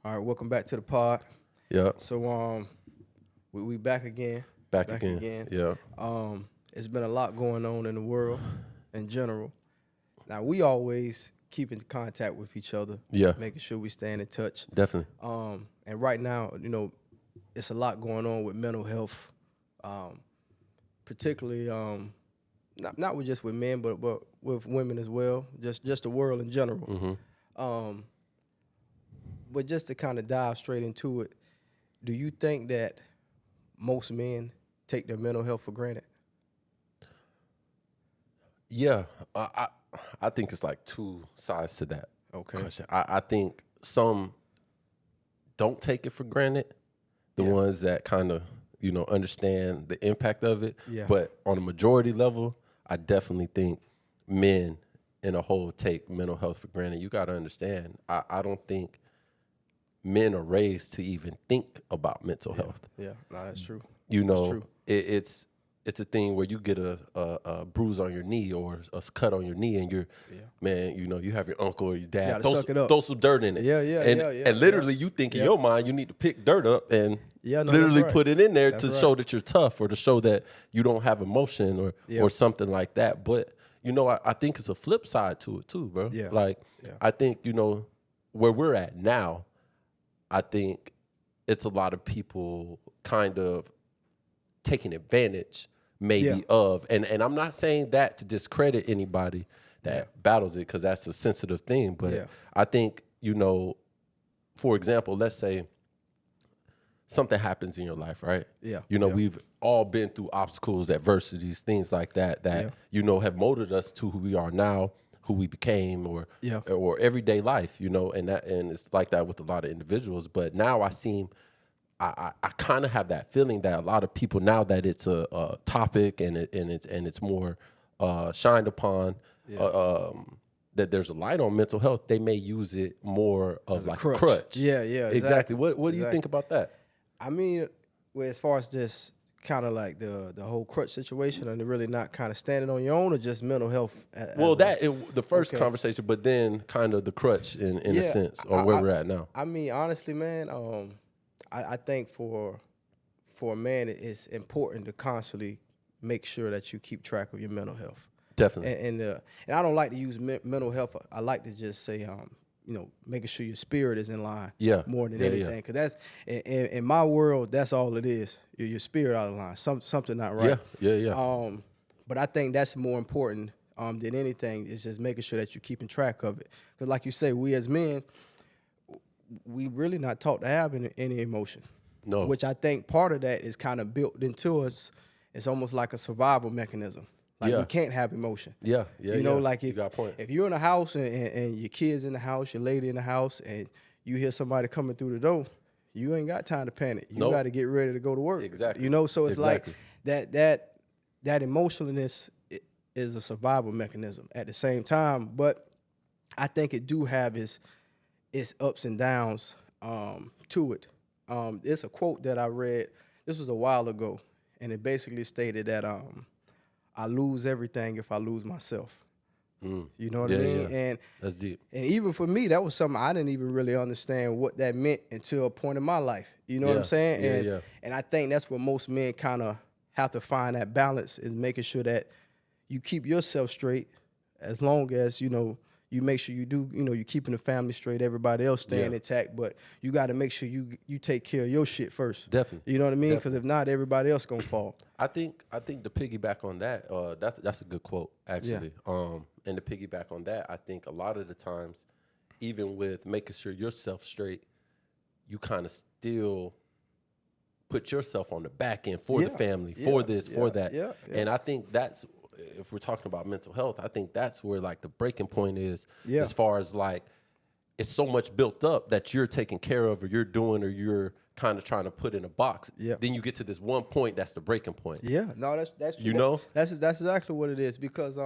All right, welcome back to the pod. Yeah, So we back again. back again. Yeah, It's been a lot going on in the world in general. Now we always keep in contact with each other. Yeah. Making sure we staying in touch. definitely. And right now, it's a lot going on with mental health, particularly not with just with men, but with women as well. Just the world in general. Mm-hmm. But just to kind of dive straight into it, do you think that most men take their mental health for granted? Yeah, I think it's like two sides to that Okay. question. I think some don't take it for granted, the Yeah. ones that kind of understand the impact of it. Yeah. But on a majority level, I definitely think men in a whole take mental health for granted. You got to understand. I don't think men are raised to even think about mental health. Yeah, no, that's true. That's true. it's a thing where you get a bruise on your knee or a cut on your knee, and you have your uncle or your dad throw some dirt in it. Yeah, and literally you think in your mind you need to pick dirt up and literally right. put it in there That's to right. show that you're tough or to show that you don't have emotion or something like that. But I think it's a flip side to it too, bro. Yeah. I think where we're at now, I think it's a lot of people kind of taking advantage maybe of, and I'm not saying that to discredit anybody that battles it, because that's a sensitive thing. But I think, for example, let's say something happens in your life, right? Yeah. We've all been through obstacles, adversities, things like that have molded us to who we are now, who we became, or everyday life, and it's like that with a lot of individuals. But now I kind of have that feeling that a lot of people, now that it's a topic and it's more shined upon, that there's a light on mental health, they may use it more of like a crutch. Yeah, exactly. What do you think about that? I mean, well, as far as this kind of like the whole crutch situation, and really not kind of standing on your own, or just mental health? The first conversation, but then kind of the crutch in a sense on where we're at now. I mean, honestly, man, I think for a man, it's important to constantly make sure that you keep track of your mental health. Definitely. And I don't like to use mental health. I like to just say, making sure your spirit is in line more than anything. Because that's, in my world, that's all it is. Your spirit out of line. Something not right. Yeah. But I think that's more important than anything, is just making sure that you're keeping track of it. Because like you say, we as men, we really not taught to have any emotion. No. Which I think part of that is kind of built into us. It's almost like a survival mechanism. Like we can't have emotion. Yeah. Like you got a point. if you're in a house and your kid's in the house, your lady in the house, and you hear somebody coming through the door, you ain't got time to panic. You got to get ready to go to work. Exactly. So it's like that emotionalness is a survival mechanism at the same time. But I think it do have its ups and downs to it. There's a quote that I read. This was a while ago, and it basically stated that I lose everything if I lose myself. You know what I mean? Yeah. And that's deep. And even for me, that was something I didn't even really understand what that meant until a point in my life. You know what I'm saying? And I think that's where most men kind of have to find that balance, is making sure that you keep yourself straight, as long as, you make sure you do, you're keeping the family straight, everybody else staying intact, but you got to make sure you take care of your shit first. Definitely. You know what I mean? Because if not, everybody else gonna fall. I think to piggyback on that, that's a good quote, actually. And to piggyback on that, I think a lot of the times, even with making sure yourself straight, you kind of still put yourself on the back end for the family, for this, for that. And I think that's, if we're talking about mental health, I think that's where like the breaking point is, as far as like, it's so much built up that you're taking care of, or you're doing, or you're kind of trying to put in a box. Then you get to this one point, that's the breaking point. No, that's true. That's exactly what it is, because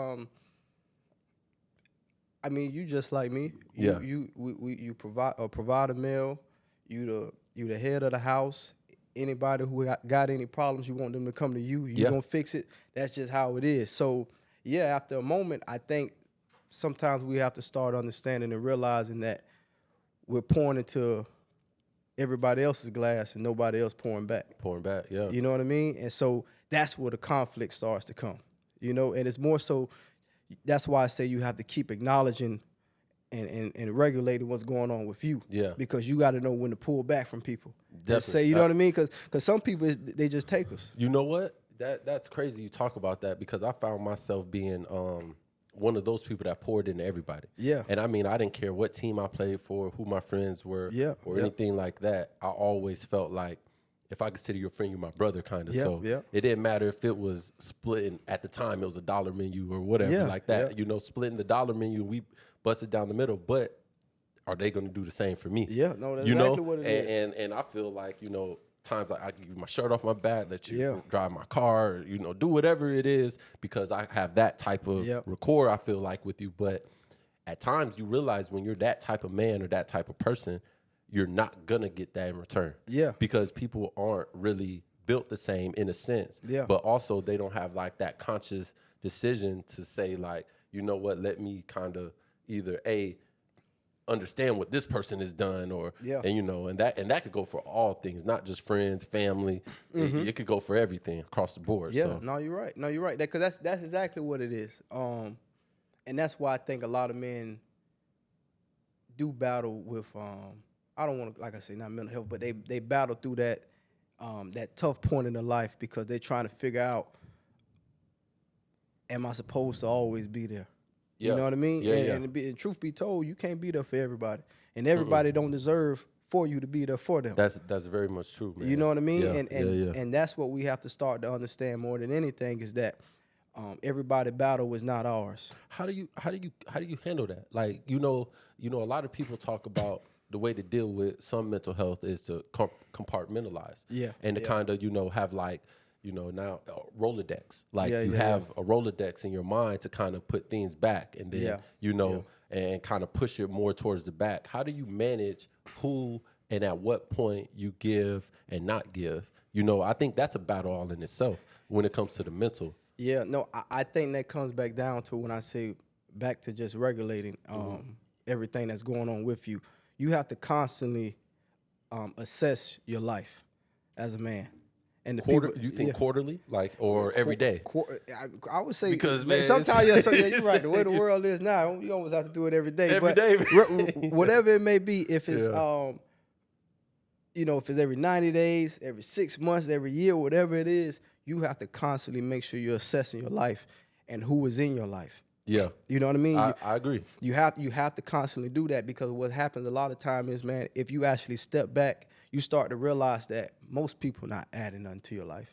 I mean, you just like me. You provide a meal. You the head of the house. Anybody who got any problems, you want them to come to you. You gonna fix it. That's just how it is. So after a moment, I think sometimes we have to start understanding and realizing that we're pouring into everybody else's glass and nobody else Pouring back, yeah. You know what I mean? And so that's where the conflict starts to come, you know, and it's more so, that's why I say you have to keep acknowledging and regulating what's going on with you. Yeah. Because you got to know when to pull back from people. Definitely. Say, you know what I mean? Because some people, they just take us. You know what? That's crazy you talk about that, because I found myself being one of those people that poured into everybody. Yeah. And I mean, I didn't care what team I played for, who my friends were, Yeah, or yeah. anything like that. I always felt like, if I consider you a friend, you're my brother, kind of. Yeah, So yeah. it didn't matter if it was splitting, at the time it was a dollar menu or whatever, Yeah, like that. yeah. You know, splitting the dollar menu, we busted down the middle. But are they going to do the same for me? Yeah, no, that's you know? exactly what it is. And I feel like, you know, times like I can give you my shirt off my back, let you Yeah. drive my car, or, you know, do whatever it is, because I have that type of Yep. rapport, I feel like, with you. But at times you realize when you're that type of man or that type of person, you're not going to get that in return. Yeah. Because people aren't really built the same in a sense. Yeah. But also they don't have like that conscious decision to say like, you know what, let me kind of either understand what this person has done, or Yeah. and you know, and that could go for all things, not just friends, family. It could go for everything across the board. Yeah, So no, you're right. No, you're right. Because that's exactly what it is. And that's why I think a lot of men do battle with I don't want to, like I say, not mental health, but they battle through that that tough point in their life, because they're trying to figure out, am I supposed to always be there? Yeah. You know what I mean? Yeah, And truth be told, you can't be there for everybody, and everybody don't deserve for you to be there for them. that's very much true, man. You know what I mean? Yeah, And that's what we have to start to understand more than anything, is that everybody battle is not ours. How do you handle that? Like, you know, a lot of people talk about the way to deal with some mental health is to compartmentalize. Yeah, And to yeah. kind of, you know, have like, you know, now Rolodex. Like Yeah, you yeah, have a Rolodex in your mind to kind of put things back, and then, Yeah, you know, and kind of push it more towards the back. How do you manage who and at what point you give and not give? You know, I think that's a battle all in itself when it comes to the mental. Yeah, no, I think that comes back down to, when I say back to just regulating everything that's going on with you. You have to constantly assess your life as a man. And the people, You think yeah. quarterly, like, or every day? I would say, Because, man, man, sometimes you're right. The way the world is now, you almost have to do it every day. Every but day. whatever it may be, if it's Yeah. you know, if it's every 90 days, every 6 months, every year, whatever it is, you have to constantly make sure you're assessing your life and who is in your life. Yeah, You know what I mean? I agree. You have to constantly do that, because what happens a lot of time is, man, if you actually step back, you start to realize that most people not adding nothing to your life.